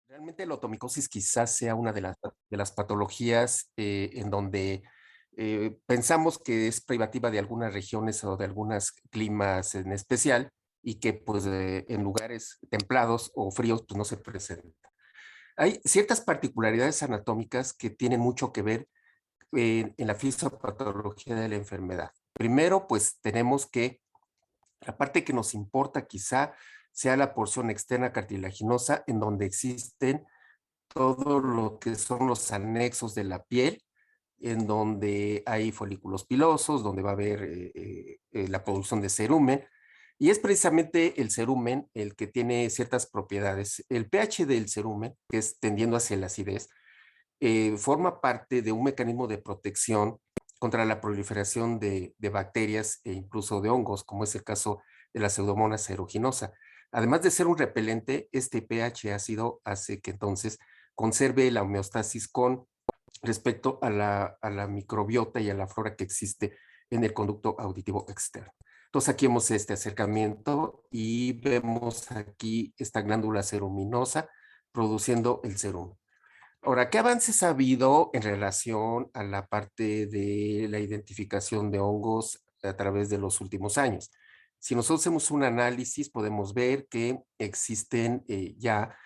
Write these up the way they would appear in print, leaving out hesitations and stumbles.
Realmente la otomicosis quizás sea una de las patologías en donde pensamos que es privativa de algunas regiones o de algunos climas en especial y que pues en lugares templados o fríos pues no se presenta. Hay ciertas particularidades anatómicas que tienen mucho que ver en la fisiopatología de la enfermedad. Primero, pues tenemos que la parte que nos importa quizá sea la porción externa cartilaginosa en donde existen todo lo que son los anexos de la piel, en donde hay folículos pilosos, donde va a haber la producción de cerumen, y es precisamente el cerumen el que tiene ciertas propiedades. El pH del cerumen, que es tendiendo hacia la acidez, forma parte de un mecanismo de protección contra la proliferación de bacterias e incluso de hongos, como es el caso de la Pseudomonas aeruginosa. Además de ser un repelente, este pH ácido hace que entonces conserve la homeostasis con respecto a la microbiota y a la flora que existe en el conducto auditivo externo. Entonces aquí vemos este acercamiento y vemos aquí esta glándula ceruminosa produciendo el cerumen. Ahora, ¿qué avances ha habido en relación a la parte de la identificación de hongos a través de los últimos años? Si nosotros hacemos un análisis, podemos ver que existen ya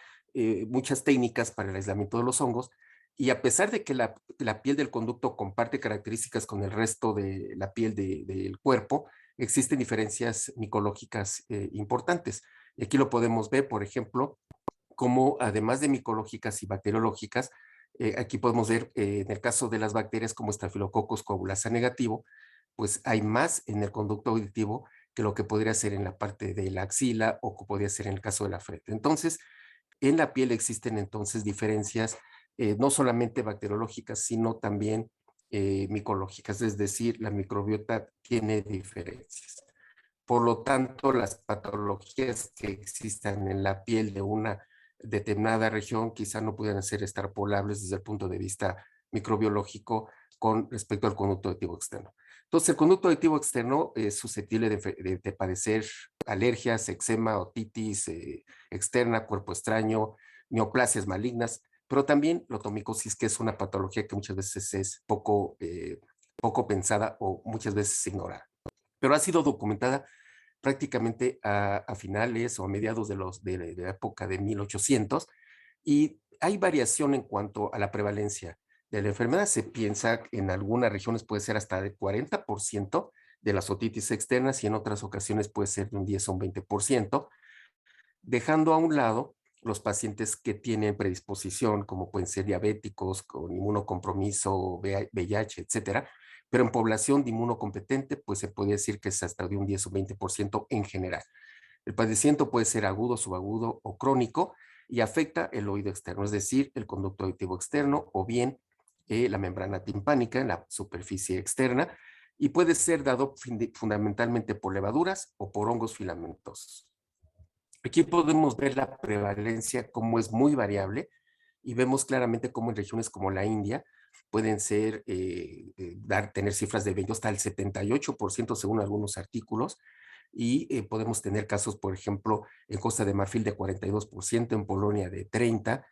muchas técnicas para el aislamiento de los hongos y a pesar de que la piel del conducto comparte características con el resto de la piel del cuerpo, existen diferencias micológicas importantes. Y aquí lo podemos ver, por ejemplo, como además de micológicas y bacteriológicas, aquí podemos ver en el caso de las bacterias como Staphylococcus coagulasa negativo, pues hay más en el conducto auditivo que lo que podría ser en la parte de la axila o que podría ser en el caso de la frente. Entonces, en la piel existen entonces diferencias no solamente bacteriológicas, sino también micológicas, es decir, la microbiota tiene diferencias. Por lo tanto, las patologías que existan en la piel de una determinada región quizá no pudieran ser extrapolables desde el punto de vista microbiológico con respecto al conducto auditivo externo. Entonces, el conducto auditivo externo es susceptible de padecer alergias, eczema, otitis externa, cuerpo extraño, neoplasias malignas, pero también la otomicosis, que es una patología que muchas veces es poco pensada o muchas veces ignorada, pero ha sido documentada prácticamente a finales o a mediados de la época de 1800 y hay variación en cuanto a la prevalencia de la enfermedad. Se piensa que en algunas regiones puede ser hasta de 40% de las otitis externas y en otras ocasiones puede ser de un 10 o un 20%, dejando a un lado los pacientes que tienen predisposición, como pueden ser diabéticos, con inmunocompromiso, VIH, etcétera, pero en población de inmunocompetente, pues se podría decir que es hasta de un 10 o 20% en general. El padecimiento puede ser agudo, subagudo o crónico y afecta el oído externo, es decir, el conducto auditivo externo o bien la membrana timpánica en la superficie externa y puede ser dado fundamentalmente por levaduras o por hongos filamentosos. Aquí podemos ver la prevalencia, cómo es muy variable, y vemos claramente cómo en regiones como la India pueden ser, tener cifras de 20 hasta el 78% según algunos artículos, y podemos tener casos, por ejemplo, en Costa de Marfil de 42%, en Polonia de 30%,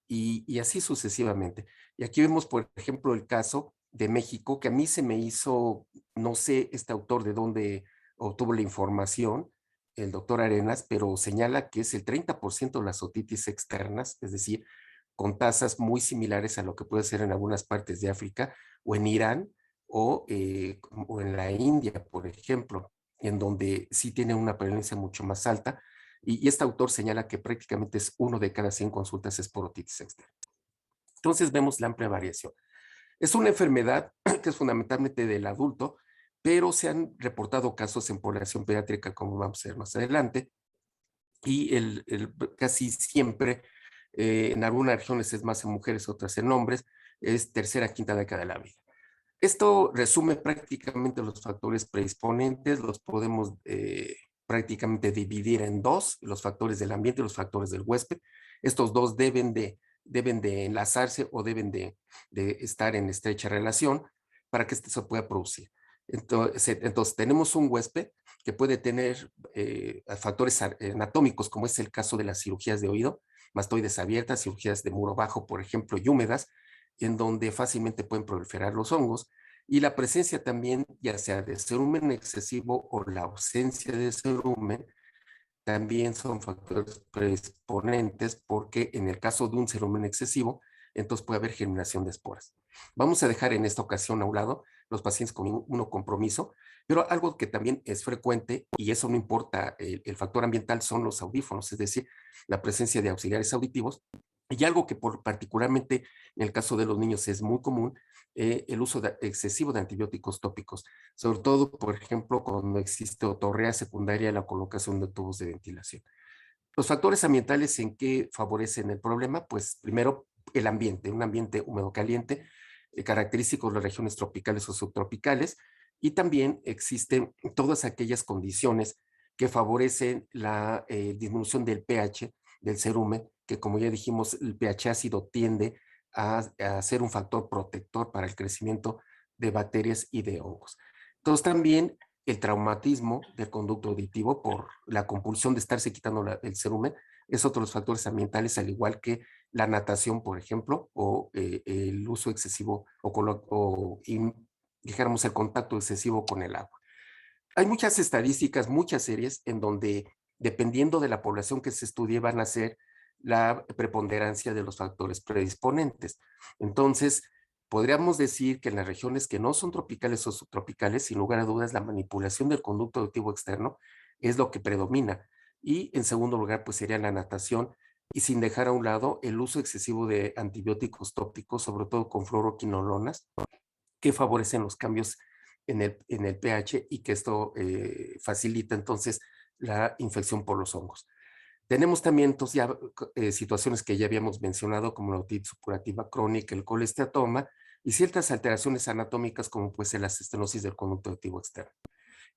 y así sucesivamente. Y aquí vemos, por ejemplo, el caso de México, que a mí se me hizo, no sé, este autor de dónde obtuvo la información, el doctor Arenas, pero señala que es el 30% de las otitis externas, es decir, con tasas muy similares a lo que puede ser en algunas partes de África o en Irán o en la India, por ejemplo, en donde sí tiene una prevalencia mucho más alta. Y este autor señala que prácticamente es uno de cada 100 consultas es por otitis externa. Entonces vemos la amplia variación. Es una enfermedad que es fundamentalmente del adulto, pero se han reportado casos en población pediátrica, como vamos a ver más adelante, y casi siempre, en algunas regiones es más en mujeres, otras en hombres, es tercera, quinta década de la vida. Esto resume prácticamente los factores predisponentes, los podemos prácticamente dividir en dos, los factores del ambiente y los factores del huésped. Estos dos deben de enlazarse o deben de estar en estrecha relación para que esto se pueda producir. Entonces tenemos un huésped que puede tener factores anatómicos, como es el caso de las cirugías de oído, mastoides abiertas, cirugías de muro bajo, por ejemplo, y húmedas, en donde fácilmente pueden proliferar los hongos, y la presencia también, ya sea de cerumen excesivo o la ausencia de cerumen, también son factores predisponentes porque en el caso de un cerumen excesivo, entonces puede haber germinación de esporas. Vamos a dejar en esta ocasión a un lado los pacientes con inmunocompromiso, pero algo que también es frecuente, y eso no importa, el factor ambiental son los audífonos, es decir, la presencia de auxiliares auditivos, y algo que particularmente en el caso de los niños es muy común, el uso excesivo de antibióticos tópicos, sobre todo, por ejemplo, cuando existe otorrea secundaria, la colocación de tubos de ventilación. Los factores ambientales en que favorecen el problema, pues primero el ambiente, un ambiente húmedo caliente, característico de las regiones tropicales o subtropicales, y también existen todas aquellas condiciones que favorecen la disminución del pH del cerumen, que como ya dijimos, el pH ácido tiende a ser un factor protector para el crecimiento de bacterias y de hongos. Entonces también el traumatismo del conducto auditivo por la compulsión de estarse quitando el cerumen es otro de los factores ambientales, al igual que la natación, por ejemplo, o el uso excesivo dijéramos el contacto excesivo con el agua. Hay muchas estadísticas, muchas series en donde, dependiendo de la población que se estudie, van a ser la preponderancia de los factores predisponentes. Entonces, podríamos decir que en las regiones que no son tropicales o subtropicales, sin lugar a dudas, la manipulación del conducto auditivo externo es lo que predomina. Y en segundo lugar, pues sería la natación, y sin dejar a un lado el uso excesivo de antibióticos tópicos, sobre todo con fluoroquinolonas, que favorecen los cambios en el pH y que esto facilita entonces la infección por los hongos. Tenemos también entonces ya situaciones que ya habíamos mencionado como la otitis supurativa crónica, el colesteatoma y ciertas alteraciones anatómicas como puede ser la estenosis del conducto auditivo externo.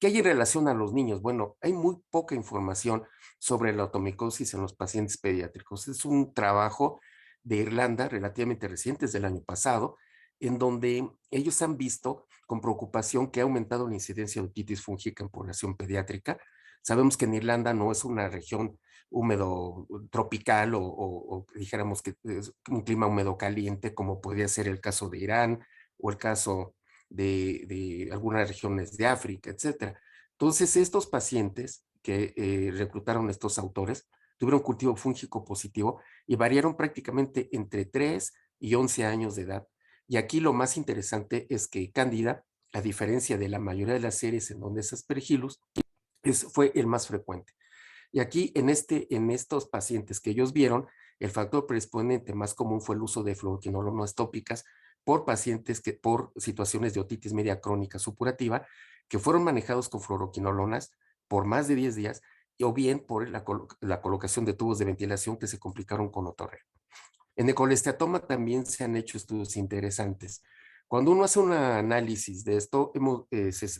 ¿Qué hay en relación a los niños? Bueno, hay muy poca información sobre la otomicosis en los pacientes pediátricos. Es un trabajo de Irlanda relativamente reciente, es del año pasado, en donde ellos han visto con preocupación que ha aumentado la incidencia de otitis fúngica en población pediátrica. Sabemos que en Irlanda no es una región húmedo tropical o dijéramos que es un clima húmedo caliente como podría ser el caso de Irán o el caso de algunas regiones de África, etcétera. Entonces, estos pacientes que reclutaron estos autores tuvieron cultivo fúngico positivo y variaron prácticamente entre 3 y 11 años de edad. Y aquí lo más interesante es que Cándida, a diferencia de la mayoría de las series en donde es Aspergillus, fue el más frecuente. Y aquí en estos pacientes que ellos vieron, el factor predisponente más común fue el uso de fluoroquinolonas tópicas por pacientes por situaciones de otitis media crónica supurativa que fueron manejados con fluoroquinolonas por más de 10 días o bien por la colocación de tubos de ventilación que se complicaron con otorrea. En el colesteatoma también se han hecho estudios interesantes. Cuando uno hace un análisis de esto,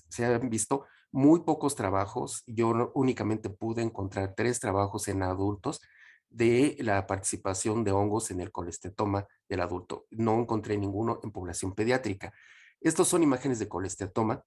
se han visto muy pocos trabajos. Yo únicamente pude encontrar 3 trabajos en adultos de la participación de hongos en el colesteatoma del adulto. No encontré ninguno en población pediátrica. Estos son imágenes de colesteatoma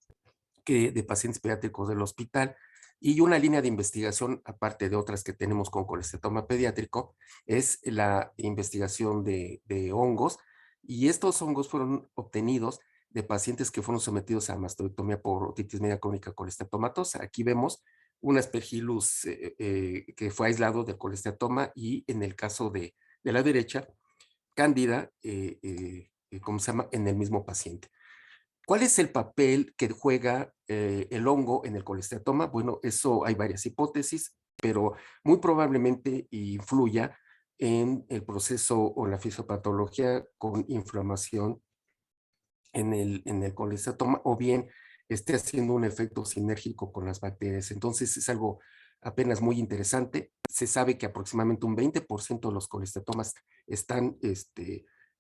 de pacientes pediátricos del hospital. Y una línea de investigación, aparte de otras que tenemos con colesteatoma pediátrico, es la investigación de hongos. Y estos hongos fueron obtenidos de pacientes que fueron sometidos a mastoidectomía por otitis media crónica colesteatomatosa. Aquí vemos un Aspergillus que fue aislado del colesteatoma y en el caso de la derecha, Cándida, ¿cómo se llama? En el mismo paciente. ¿Cuál es el papel que juega el hongo en el colesteatoma? Bueno, eso hay varias hipótesis, pero muy probablemente influya en el proceso o la fisiopatología con inflamación en el colesteatoma o bien esté haciendo un efecto sinérgico con las bacterias. Entonces es algo apenas muy interesante. Se sabe que aproximadamente un 20% de los colestatomas están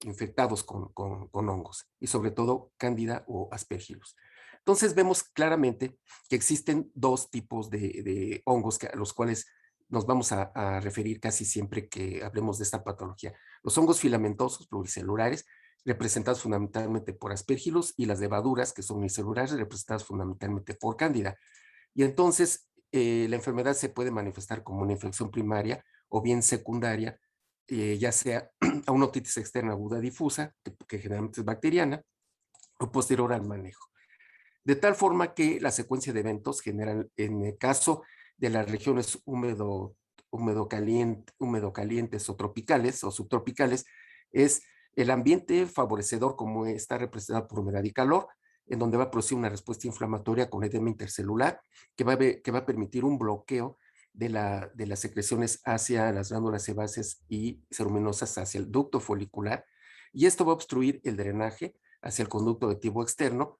infectados con hongos y sobre todo cándida o aspergillus. Entonces vemos claramente que existen 2 tipos de hongos a los cuales nos vamos a referir casi siempre que hablemos de esta patología. Los hongos filamentosos pluricelulares, representados fundamentalmente por Aspergillus, y las levaduras, que son unicelulares, representadas fundamentalmente por Cándida. Y entonces la enfermedad se puede manifestar como una infección primaria o bien secundaria ya sea a una otitis externa aguda difusa, que generalmente es bacteriana, o posterior al manejo. De tal forma que la secuencia de eventos generan, en el caso de las regiones húmedo calientes o tropicales o subtropicales, es el ambiente favorecedor, como está representado por humedad y calor, en donde va a producir una respuesta inflamatoria con edema intercelular que va a permitir un bloqueo de las secreciones hacia las glándulas sebáceas y ceruminosas hacia el ducto folicular, y esto va a obstruir el drenaje hacia el conducto vectivo externo.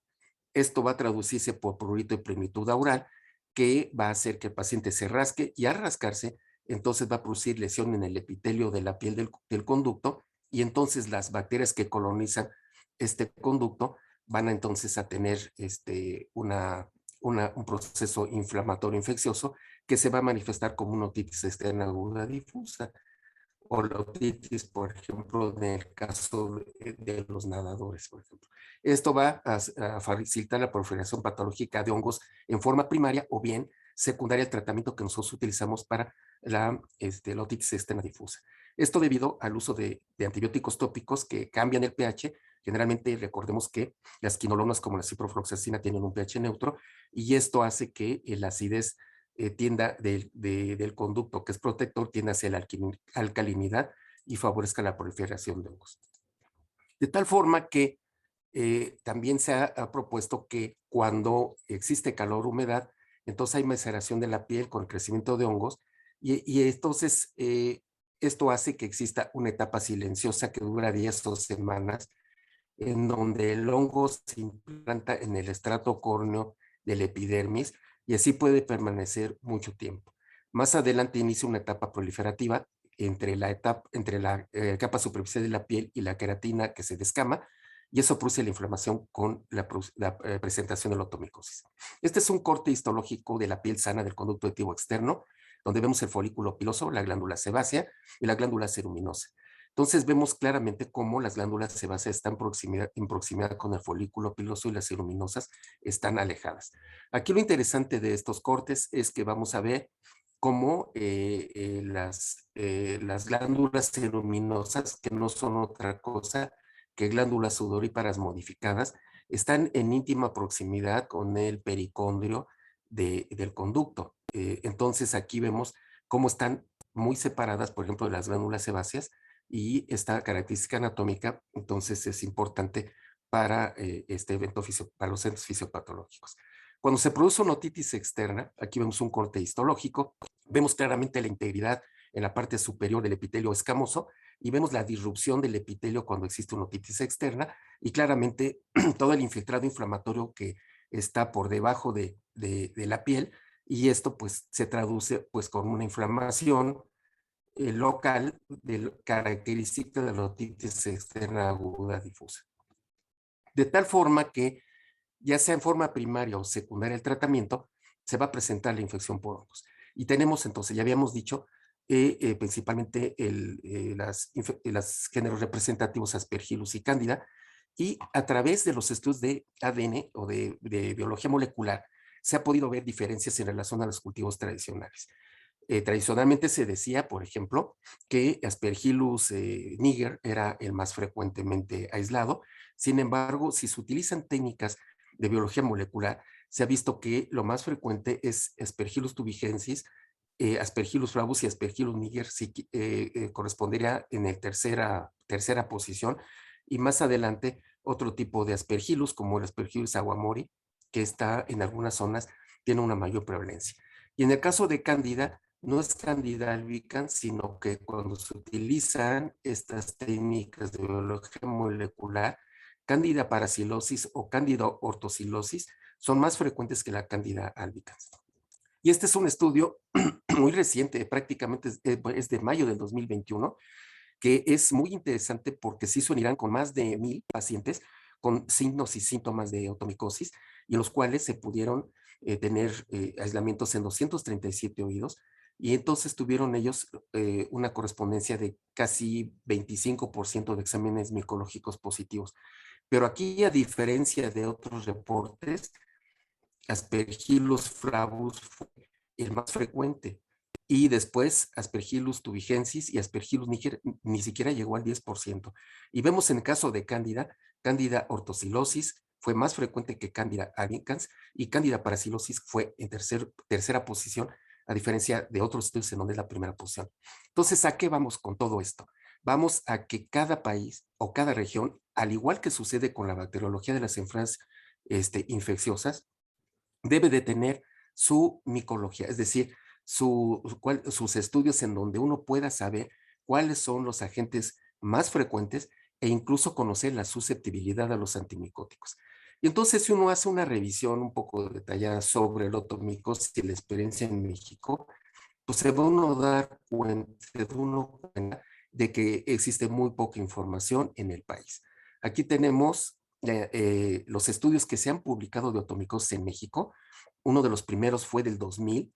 Esto va a traducirse por prurito y plenitud oral, que va a hacer que el paciente se rasque, y al rascarse, entonces va a producir lesión en el epitelio de la piel del conducto, y entonces las bacterias que colonizan este conducto van a entonces a tener un proceso inflamatorio infeccioso que se va a manifestar como una otitis externa aguda difusa, o la otitis, por ejemplo, en el caso de los nadadores, por ejemplo. Esto va a facilitar la proliferación patológica de hongos en forma primaria o bien secundaria al tratamiento que nosotros utilizamos para la otitis externa difusa. Esto debido al uso de antibióticos tópicos que cambian el pH. Generalmente recordemos que las quinolonas como la ciprofloxacina tienen un pH neutro, y esto hace que la acidez tienda del conducto que es protector, tienda hacia la alcalinidad y favorezca la proliferación de hongos. De tal forma que también se ha propuesto que cuando existe calor, humedad, entonces hay maceración de la piel con el crecimiento de hongos, y entonces esto hace que exista una etapa silenciosa que dura 10 o semanas, en donde el hongo se implanta en el estrato córneo del epidermis, y así puede permanecer mucho tiempo. Más adelante inicia una etapa proliferativa entre la capa superficial de la piel y la queratina que se descama, y eso produce la inflamación con la presentación de la otomicosis. Este es un corte histológico de la piel sana del conducto vectivo externo, donde vemos el folículo piloso, la glándula sebácea y la glándula ceruminosa. Entonces vemos claramente cómo las glándulas sebáceas están en proximidad con el folículo piloso, y las ceruminosas están alejadas. Aquí lo interesante de estos cortes es que vamos a ver cómo las glándulas ceruminosas, que no son otra cosa que glándulas sudoríparas modificadas, están en íntima proximidad con el pericondrio del conducto. Entonces aquí vemos cómo están muy separadas, por ejemplo, de las glándulas sebáceas, y esta característica anatómica entonces es importante para este evento para los eventos fisiopatológicos. Cuando se produce una otitis externa, aquí vemos un corte histológico, vemos claramente la integridad en la parte superior del epitelio escamoso, y vemos la disrupción del epitelio cuando existe una otitis externa, y claramente todo el infiltrado inflamatorio que está por debajo de la piel, y esto pues se traduce pues con una inflamación local característica de la otitis externa aguda difusa. De tal forma que, ya sea en forma primaria o secundaria el tratamiento, se va a presentar la infección por hongos. Y tenemos entonces, ya habíamos dicho, principalmente los géneros representativos Aspergillus y Cándida, y a través de los estudios de ADN o de biología molecular se ha podido ver diferencias en relación a los cultivos tradicionales. Tradicionalmente se decía, por ejemplo, que Aspergillus niger era el más frecuentemente aislado. Sin embargo, si se utilizan técnicas de biología molecular, se ha visto que lo más frecuente es Aspergillus thuringiensis, Aspergillus flavus, y Aspergillus niger correspondería en el tercera posición, y más adelante otro tipo de Aspergillus como el Aspergillus aguamori, que está en algunas zonas, tiene una mayor prevalencia. Y en el caso de Cándida, no es Candida albicans, sino que cuando se utilizan estas técnicas de biología molecular, Candida parasilosis o Candida ortosilosis son más frecuentes que la Candida albicans. Y este es un estudio muy reciente, prácticamente es de mayo del 2021, que es muy interesante porque se hizo en Irán con más de 1000 pacientes con signos y síntomas de otomicosis, y en los cuales se pudieron tener aislamientos en 237 oídos, y entonces tuvieron ellos una correspondencia de casi 25% de exámenes micológicos positivos. Pero aquí, a diferencia de otros reportes, Aspergillus flavus fue el más frecuente, y después Aspergillus tubigensis y Aspergillus niger ni siquiera llegó al 10%. Y vemos en el caso de Cándida, Cándida ortosilosis fue más frecuente que Cándida albicans y Cándida paracilosis fue en tercera posición, a diferencia de otros estudios en donde es la primera posición. Entonces, ¿a qué vamos con todo esto? Vamos a que cada país o cada región, al igual que sucede con la bacteriología de las enfermedades infecciosas, debe de tener su micología, es decir, sus estudios en donde uno pueda saber cuáles son los agentes más frecuentes e incluso conocer la susceptibilidad a los antimicóticos. Y entonces, si uno hace una revisión un poco detallada sobre el otomicosis y la experiencia en México, pues se va uno a dar cuenta de que existe muy poca información en el país. Aquí tenemos los estudios que se han publicado de otomicosis en México. Uno de los primeros fue del 2000,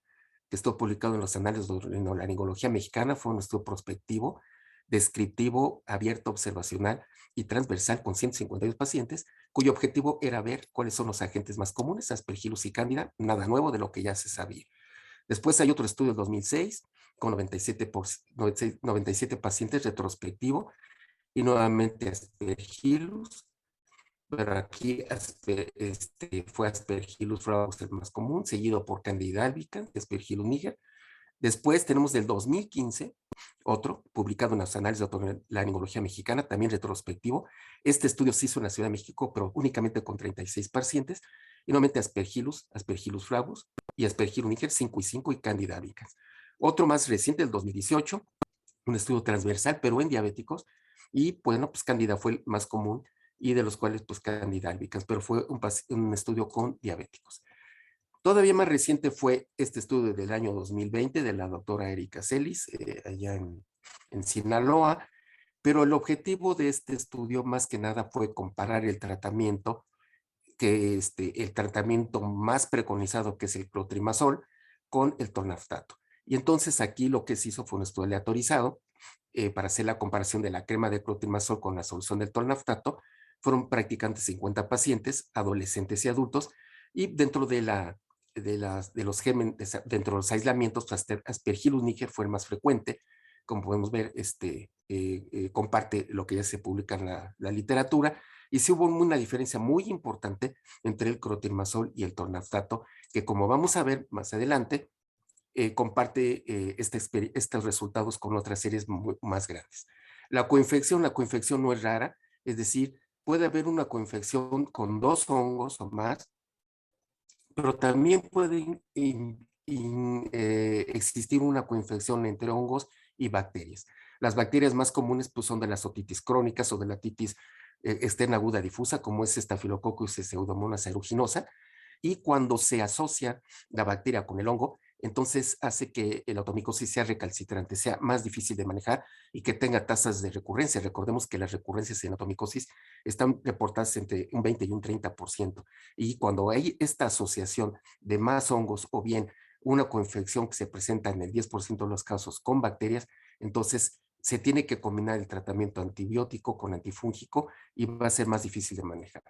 que estuvo publicado en los Anales de Otorrinolaringología Mexicana. Fue un estudio prospectivo, descriptivo, abierto, observacional y transversal con 152 pacientes, cuyo objetivo era ver cuáles son los agentes más comunes, Aspergillus y Cándida, nada nuevo de lo que ya se sabía. Después hay otro estudio del 2006 con 97 pacientes retrospectivo y nuevamente Aspergillus, pero aquí fue Aspergillus flavus el más común, seguido por Candida albicans, Aspergillus niger. Después tenemos del 2015 otro, publicado en los Anales de Otorrinolaringología Mexicana, también retrospectivo. Este estudio se hizo en la Ciudad de México, pero únicamente con 36 pacientes, y nuevamente Aspergillus, Aspergillus flavus y Aspergillus niger 5 y 5 y Candida albicans. Otro más reciente, del 2018, un estudio transversal, pero en diabéticos, y bueno, pues Candida fue el más común, y de los cuales pues Candida albicans, pero fue un estudio con diabéticos. Todavía más reciente fue este estudio del año 2020 de la doctora Erika Celis, allá en Sinaloa, pero el objetivo de este estudio más que nada fue comparar el tratamiento, el tratamiento más preconizado, que es el clotrimazol, con el tornaftato. Y entonces aquí lo que se hizo fue un estudio aleatorizado para hacer la comparación de la crema de clotrimazol con la solución del tornaftato. Fueron practicantes 50 pacientes, adolescentes y adultos, y dentro dentro de los aislamientos, Aspergillus niger fue el más frecuente. Como podemos ver, comparte lo que ya se publica en la literatura, y sí hubo una diferencia muy importante entre el clotrimazol y el tornaftato, que como vamos a ver más adelante, comparte estos resultados con otras series más grandes. La coinfección no es rara, es decir, puede haber una coinfección con 2 hongos o más, pero también puede existir una coinfección entre hongos y bacterias. Las bacterias más comunes pues, son de las otitis crónicas o de la otitis externa aguda difusa, como es Staphylococcus pseudomonas aeruginosa, y cuando se asocia la bacteria con el hongo, entonces hace que la automicosis sea recalcitrante, sea más difícil de manejar y que tenga tasas de recurrencia. Recordemos que las recurrencias en automicosis están reportadas entre un 20 y un 30%. Y cuando hay esta asociación de más hongos o bien una coinfección que se presenta en el 10% de los casos con bacterias, entonces se tiene que combinar el tratamiento antibiótico con antifúngico y va a ser más difícil de manejar.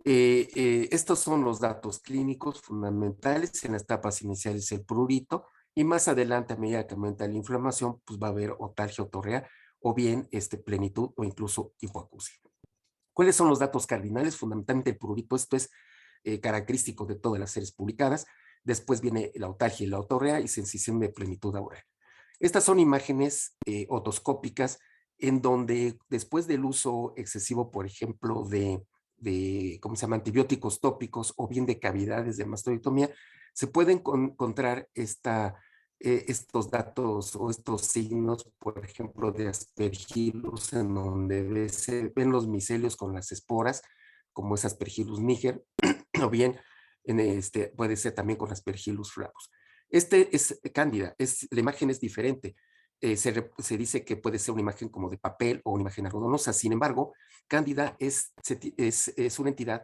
Estos son los datos clínicos fundamentales. En las etapas iniciales el prurito, y más adelante, a medida que aumenta la inflamación, pues va a haber otalgia otorrea o bien plenitud o incluso hipoacusia. ¿Cuáles son los datos cardinales? Fundamentalmente el prurito, esto es característico de todas las series publicadas. Después viene la otalgia y la otorrea y sensación de plenitud aural. Estas son imágenes otoscópicas en donde después del uso excesivo, por ejemplo, ¿cómo se llama?, antibióticos tópicos o bien de cavidades de mastoidectomía, se pueden encontrar estos datos o estos signos, por ejemplo, de Aspergillus, en donde se ven los micelios con las esporas, como es Aspergillus niger, o bien puede ser también con Aspergillus flavus. Es cándida, la imagen es diferente. Se dice que puede ser una imagen como de papel o una imagen algodonosa. Sin embargo, cándida es una entidad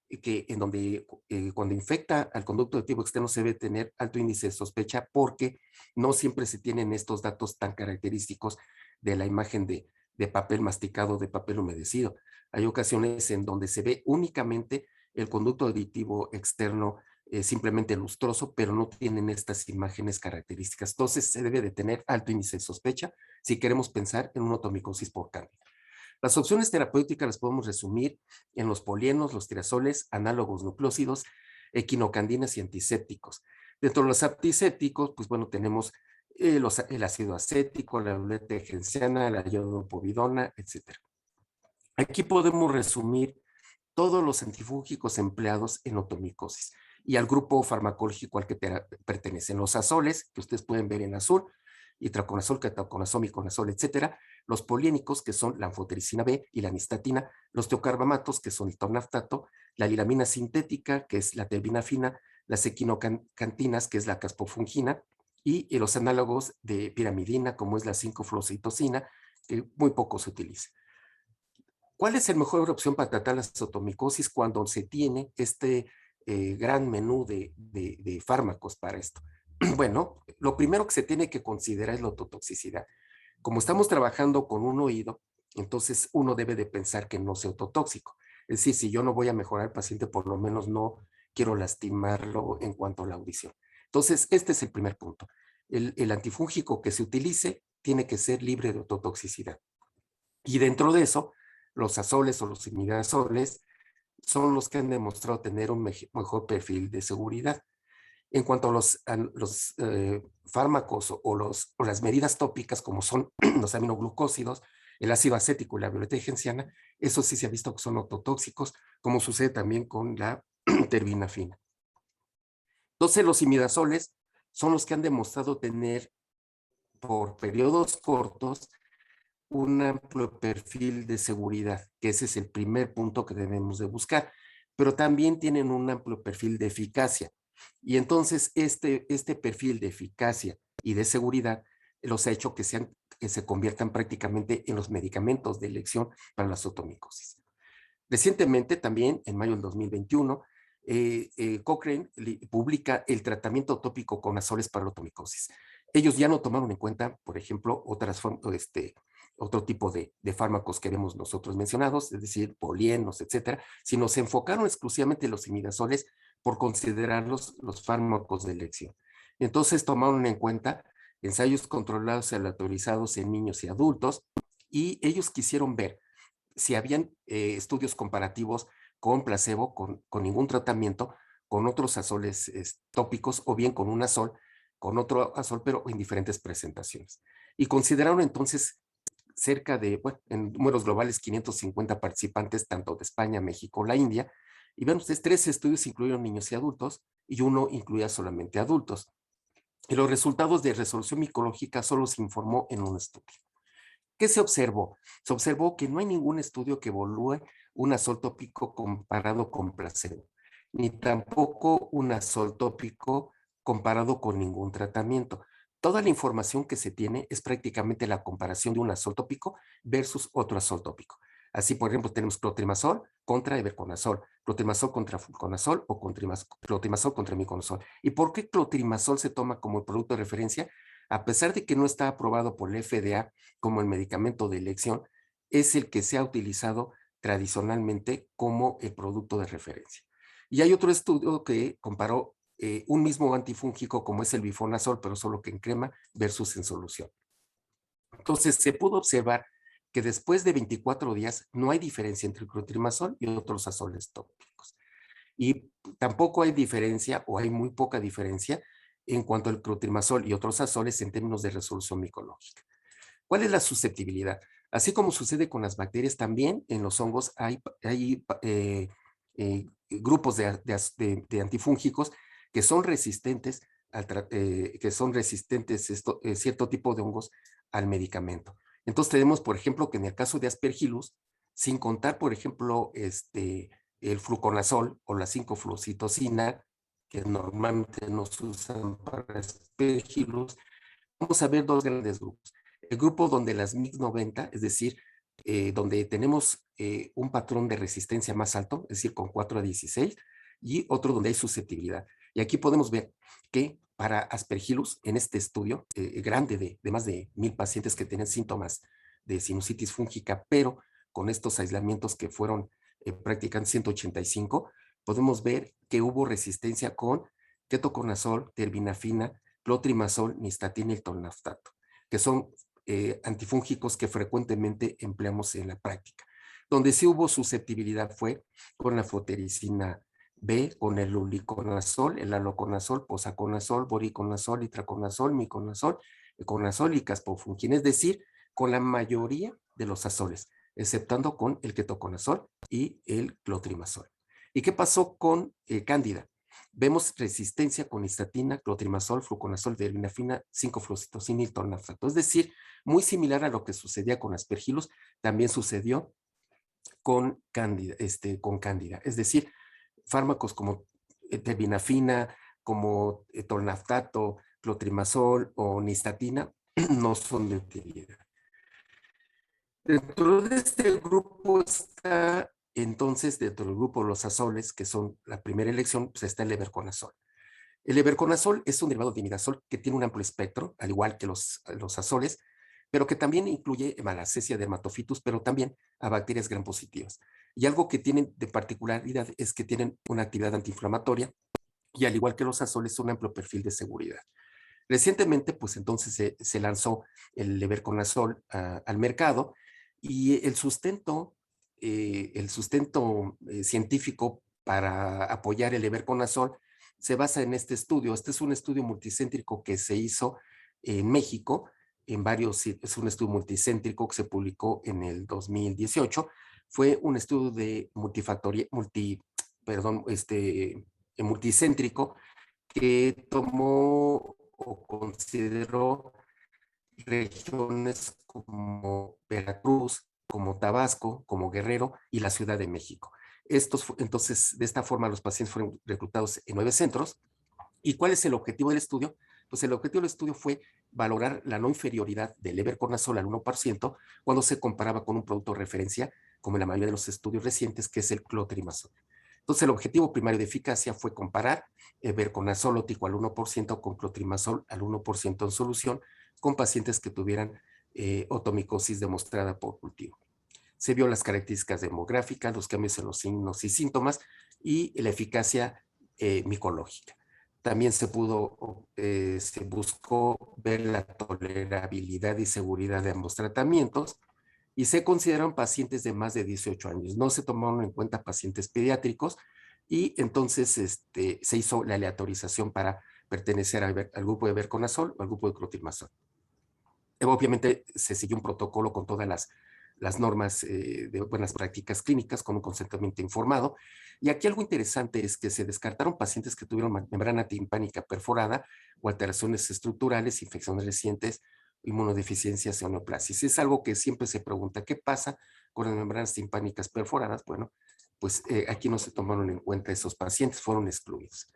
en donde cuando infecta al conducto de tipo externo se debe tener alto índice de sospecha, porque no siempre se tienen estos datos tan característicos de la imagen de papel masticado, de papel humedecido. Hay ocasiones en donde se ve únicamente el conducto auditivo externo simplemente lustroso, pero no tienen estas imágenes características. Entonces se debe de tener alto índice de sospecha si queremos pensar en una otomicosis por cándida. Las opciones terapéuticas las podemos resumir en los polienos, los tirazoles, análogos nucleócidos, equinocandinas y antisépticos. Dentro de los antisépticos, pues bueno, tenemos el ácido acético, la violeta genciana, la iodopovidona, etc. Aquí podemos resumir todos los antifúngicos empleados en otomicosis y al grupo farmacológico al que pertenecen los azoles, que ustedes pueden ver en azul, itraconazol, ketoconazol, miconazol, etcétera, los poliénicos, que son la anfotericina B y la nistatina, los teocarbamatos, que son el tornaftato, la lilamina sintética, que es la terbinafina, las equinocantinas, que es la caspofungina, y los análogos de piramidina, como es la 5-fluocitosina, que muy poco se utiliza. ¿Cuál es la mejor opción para tratar la otomicosis cuando se tiene este gran menú de fármacos para esto? Bueno, lo primero que se tiene que considerar es la ototoxicidad. Como estamos trabajando con un oído, entonces uno debe de pensar que no sea ototóxico. Es decir, si yo no voy a mejorar al paciente, por lo menos no quiero lastimarlo en cuanto a la audición. Entonces, este es el primer punto. El antifúngico que se utilice tiene que ser libre de ototoxicidad. Y dentro de eso, los azoles o los imidazoles son los que han demostrado tener un mejor perfil de seguridad. En cuanto a los fármacos o las medidas tópicas, como son los aminoglucósidos, el ácido acético y la violeta genciana, eso sí se ha visto que son ototóxicos, como sucede también con la terbinafina. Entonces, los imidazoles son los que han demostrado tener por periodos cortos un amplio perfil de seguridad, que ese es el primer punto que debemos de buscar, pero también tienen un amplio perfil de eficacia. Y entonces este perfil de eficacia y de seguridad los ha hecho que se conviertan prácticamente en los medicamentos de elección para la otomicosis. Recientemente, también en mayo del 2021, Cochrane publica el tratamiento tópico con azoles para la otomicosis. Ellos ya no tomaron en cuenta, por ejemplo, otro tipo de fármacos que vemos nosotros mencionados, es decir, polienos, etcétera, sino se enfocaron exclusivamente en los imidazoles por considerarlos los fármacos de elección. Entonces tomaron en cuenta ensayos controlados y aleatorizados en niños y adultos, y ellos quisieron ver si habían estudios comparativos con placebo, con ningún tratamiento, con otros azoles tópicos o bien con un azol, con otro azol, pero en diferentes presentaciones. Y consideraron entonces cerca de, bueno, en números globales, 550 participantes, tanto de España, México, la India. Y ven ustedes, 3 estudios incluyeron niños y adultos y uno incluía solamente adultos. Y los resultados de resolución micológica solo se informó en un estudio. ¿Qué se observó? Se observó que no hay ningún estudio que evalúe un azol tópico comparado con placebo, ni tampoco un azol tópico comparado con ningún tratamiento. Toda la información que se tiene es prácticamente la comparación de un azol tópico versus otro azol tópico. Así, por ejemplo, tenemos clotrimazol contra iverconazol, clotrimazol contra fluconazol o clotrimazol contra miconazol. ¿Y por qué clotrimazol se toma como producto de referencia? A pesar de que no está aprobado por el FDA como el medicamento de elección, es el que se ha utilizado tradicionalmente como el producto de referencia. Y hay otro estudio que comparó un mismo antifúngico como es el bifonazol, pero solo que en crema versus en solución. Entonces se pudo observar que después de 24 días no hay diferencia entre el clotrimazol y otros azoles tópicos. Y tampoco hay diferencia o hay muy poca diferencia en cuanto al clotrimazol y otros azoles en términos de resolución micológica. ¿Cuál es la susceptibilidad? Así como sucede con las bacterias, también en los hongos hay grupos de antifúngicos que son resistentes, cierto tipo de hongos al medicamento. Entonces tenemos, por ejemplo, que en el caso de Aspergillus, sin contar, por ejemplo, el fluconazol o la 5-fluocitosina, que normalmente no se usan para Aspergillus, vamos a ver dos grandes grupos. El grupo donde las MIG-90, es decir, donde tenemos un patrón de resistencia más alto, es decir, con 4 a 16, y otro donde hay susceptibilidad. Y aquí podemos ver que para Aspergillus, en este estudio grande de más de 1000 pacientes que tenían síntomas de sinusitis fúngica, pero con estos aislamientos que fueron practican 185, podemos ver que hubo resistencia con ketoconazol, terbinafina, clotrimazol, nistatina y tolnaftato, que son antifúngicos que frecuentemente empleamos en la práctica. Donde sí hubo susceptibilidad fue con la fotericina B, con el luliconazol, el aloconazol, posaconazol, boriconazol, itraconazol, miconazol, econazol y caspofungin, es decir, con la mayoría de los azoles, exceptando con el ketoconazol y el clotrimazol. ¿Y qué pasó con Cándida? Vemos resistencia con histatina, clotrimazol, fluconazol, terbinafina, 5-fluoxetosina y tolnaftato. Es decir, muy similar a lo que sucedía con aspergillus, también sucedió con cándida. Es decir, fármacos como terbinafina, como tolnaftato, clotrimazol o nistatina no son de utilidad. Dentro de este grupo está, entonces, dentro del grupo de los azoles, que son la primera elección, pues está el leberconazol. El leberconazol es un derivado de imidazol que tiene un amplio espectro, al igual que los azoles, pero que también incluye Malassezia dermatophytus, pero también a bacterias gram positivas. Y algo que tienen de particularidad es que tienen una actividad antiinflamatoria y al igual que los azoles, un amplio perfil de seguridad. Recientemente, pues entonces se lanzó el leberconazol al mercado y el sustento científico para apoyar el leberconazol se basa en este estudio. Este es un estudio multicéntrico que se hizo en México, es un estudio multicéntrico que se publicó en el 2018. Fue un estudio de multicéntrico que tomó o consideró regiones como Veracruz, como Tabasco, como Guerrero y la Ciudad de México. Entonces, de esta forma, los pacientes fueron reclutados en 9 centros. ¿Y cuál es el objetivo del estudio? Pues el objetivo del estudio fue valorar la no inferioridad del leberconazol al 1% cuando se comparaba con un producto de referencia, como en la mayoría de los estudios recientes, que es el clotrimazol. Entonces, el objetivo primario de eficacia fue comparar verconazol ótico al 1% con clotrimazol al 1% en solución con pacientes que tuvieran otomicosis demostrada por cultivo. Se vio las características demográficas, los cambios en los signos y síntomas y la eficacia micológica. También se buscó ver la tolerabilidad y seguridad de ambos tratamientos y se consideran pacientes de más de 18 años. No se tomaron en cuenta pacientes pediátricos y entonces se hizo la aleatorización para pertenecer al grupo de verconazol o al grupo de clotrimazol. Obviamente se siguió un protocolo con todas las normas de buenas prácticas clínicas con un consentimiento informado. Y aquí algo interesante es que se descartaron pacientes que tuvieron membrana timpánica perforada o alteraciones estructurales, infecciones recientes, inmunodeficiencias o neoplasias. Es algo que siempre se pregunta, ¿qué pasa con las membranas timpánicas perforadas? Bueno, pues aquí no se tomaron en cuenta esos pacientes, fueron excluidos.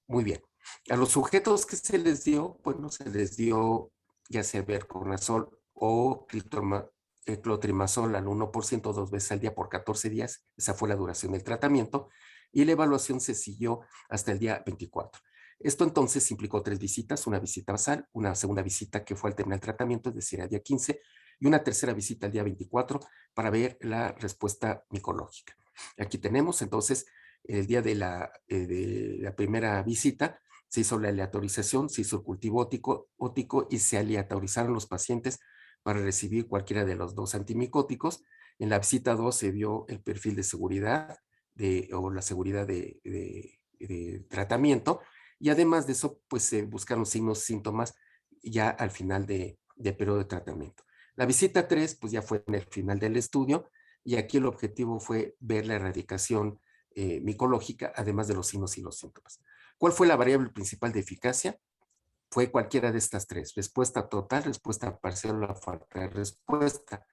Muy bien. A los sujetos que se les dio, bueno, se les dio ya sea verconazol o clotrimazol al 1% 2 veces al día por 14 días. Esa fue la duración del tratamiento y la evaluación se siguió hasta el día 24. Esto entonces implicó 3 visitas, una visita basal, una segunda visita que fue al terminar el tratamiento, es decir, al día 15, y una tercera visita al día 24 para ver la respuesta micológica. Aquí tenemos entonces el día de la primera visita, se hizo la aleatorización, se hizo el cultivo ótico y se aleatorizaron los pacientes para recibir cualquiera de los dos antimicóticos. En la visita 2 se vio el perfil de seguridad o la seguridad de tratamiento y además de eso, pues se buscaron signos, síntomas ya al final de periodo de tratamiento. La visita 3, pues ya fue en el final del estudio y aquí el objetivo fue ver la erradicación micológica, además de los signos y los síntomas. ¿Cuál fue la variable principal de eficacia? Fue cualquiera de estas tres: respuesta total, respuesta parcial o la falta de respuesta.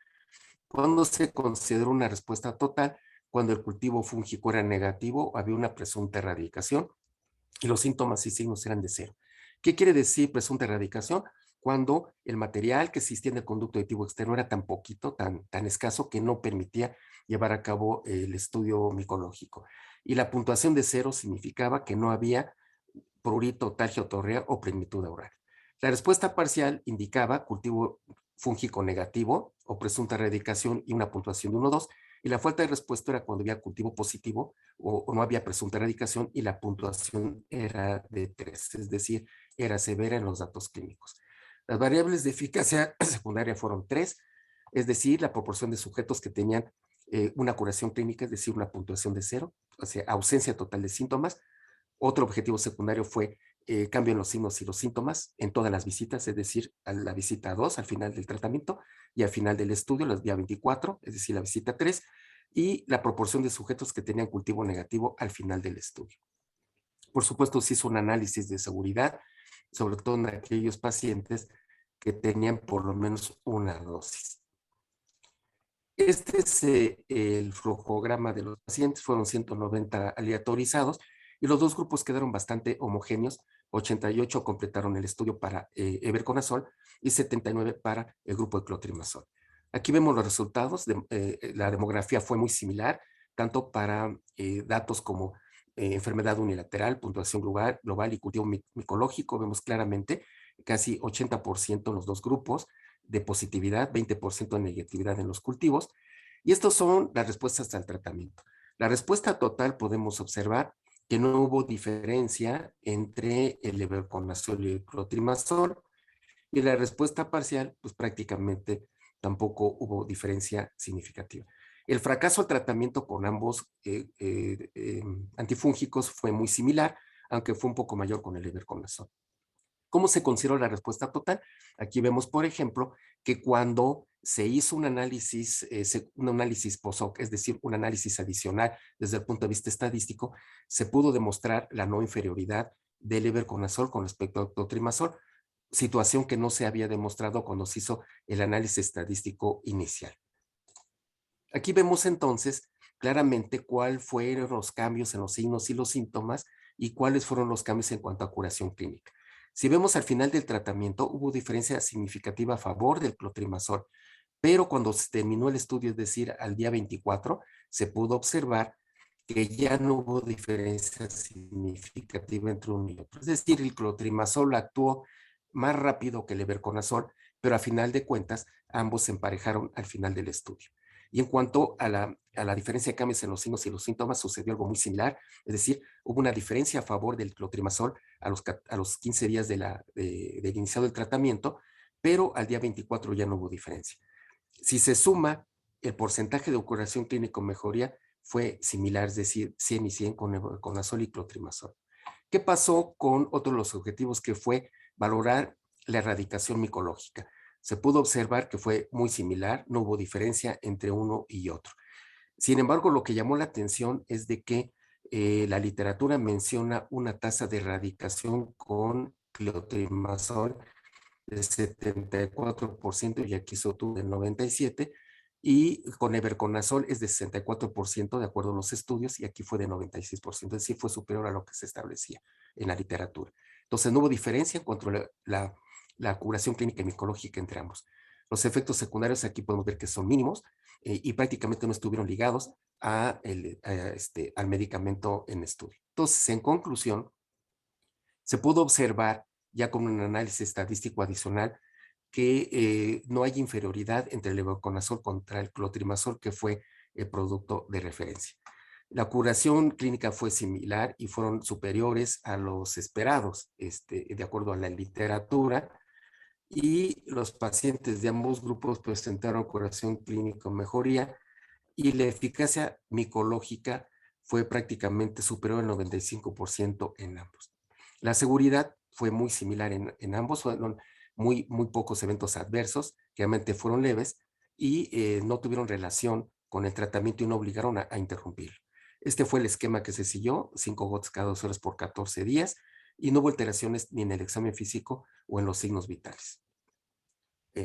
¿Cuándo se consideró una respuesta total? Cuando el cultivo fúngico era negativo, había una presunta erradicación y los síntomas y signos eran de cero. ¿Qué quiere decir presunta erradicación? Cuando el material que existía en el conducto aditivo externo era tan poquito, tan escaso, que no permitía llevar a cabo el estudio micológico. Y la puntuación de cero significaba que no había prurito, talgia, otorrea o plenitud oral. La respuesta parcial indicaba cultivo fúngico negativo o presunta erradicación y una puntuación de 1-2, Y la falta de respuesta era cuando había cultivo positivo o no había presunta erradicación y la puntuación era de 3, es decir, era severa en los datos clínicos. Las variables de eficacia secundaria fueron 3, es decir, la proporción de sujetos que tenían una curación clínica, es decir, una puntuación de 0, o sea, ausencia total de síntomas. Otro objetivo secundario fue cambio en los signos y los síntomas en todas las visitas, es decir, a la visita 2 al final del tratamiento y al final del estudio, el día 24, es decir, la visita 3, y la proporción de sujetos que tenían cultivo negativo al final del estudio. Por supuesto, se hizo un análisis de seguridad, sobre todo en aquellos pacientes que tenían por lo menos una dosis. Este es el flujograma de los pacientes, fueron 190 aleatorizados y los dos grupos quedaron bastante homogéneos. 88 completaron el estudio para everconazol y 79 para el grupo de clotrimazol. Aquí vemos los resultados, la demografía fue muy similar, tanto para datos como enfermedad unilateral, puntuación global y cultivo micológico. Vemos claramente casi 80% en los dos grupos de positividad, 20% de negatividad en los cultivos. Y estos son las respuestas al tratamiento. La respuesta total podemos observar que no hubo diferencia entre el everconazol y el clotrimazol, y la respuesta parcial, pues prácticamente tampoco hubo diferencia significativa. El fracaso al tratamiento con ambos antifúngicos fue muy similar, aunque fue un poco mayor con el everconazol. ¿Cómo se consideró la respuesta total? Aquí vemos, por ejemplo, que cuando se hizo un análisis post-hoc, es decir, un análisis adicional desde el punto de vista estadístico, se pudo demostrar la no inferioridad del everconazol con respecto al clotrimazol, situación que no se había demostrado cuando se hizo el análisis estadístico inicial. Aquí vemos entonces claramente cuáles fueron los cambios en los signos y los síntomas y cuáles fueron los cambios en cuanto a curación clínica. Si vemos al final del tratamiento, hubo diferencia significativa a favor del clotrimazol, pero cuando se terminó el estudio, es decir, al día 24, se pudo observar que ya no hubo diferencia significativa entre uno y otro. Es decir, el clotrimazol actuó más rápido que el everconazol, pero a final de cuentas, ambos se emparejaron al final del estudio. Y en cuanto a la diferencia de cambios en los signos y los síntomas, sucedió algo muy similar, es decir, hubo una diferencia a favor del clotrimazol a los 15 días del iniciado del tratamiento, pero al día 24 ya no hubo diferencia. Si se suma, el porcentaje de curación clínico mejoría fue similar, es decir, 100 y 100 con azol y clotrimazol. ¿Qué pasó con otro de los objetivos que fue valorar la erradicación micológica? Se pudo observar que fue muy similar, no hubo diferencia entre uno y otro. Sin embargo, lo que llamó la atención es de que la literatura menciona una tasa de erradicación con clotrimazol del 74% y aquí se obtuvo del 97%, y con everconazol es de 64% de acuerdo a los estudios y aquí fue de 96%, es decir, fue superior a lo que se establecía en la literatura. Entonces no hubo diferencia en cuanto a la curación clínica y micológica entre ambos. Los efectos secundarios aquí podemos ver que son mínimos y prácticamente no estuvieron ligados al medicamento en estudio. Entonces, en conclusión, se pudo observar ya con un análisis estadístico adicional que no hay inferioridad entre el levoconazol contra el clotrimazol, que fue el producto de referencia. La curación clínica fue similar y fueron superiores a los esperados, de acuerdo a la literatura, y los pacientes de ambos grupos presentaron curación clínica mejoría y la eficacia micológica fue prácticamente superior al 95% en ambos. La seguridad fue muy similar en ambos, fueron muy pocos eventos adversos, que realmente fueron leves y no tuvieron relación con el tratamiento y no obligaron a interrumpirlo. Este fue el esquema que se siguió, 5 gotas cada 2 horas por 14 días y no hubo alteraciones ni en el examen físico o en los signos vitales.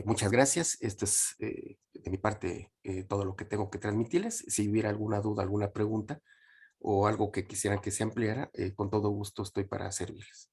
Muchas gracias. Esto es de mi parte todo lo que tengo que transmitirles. Si hubiera alguna duda, alguna pregunta o algo que quisieran que se ampliara, con todo gusto estoy para servirles.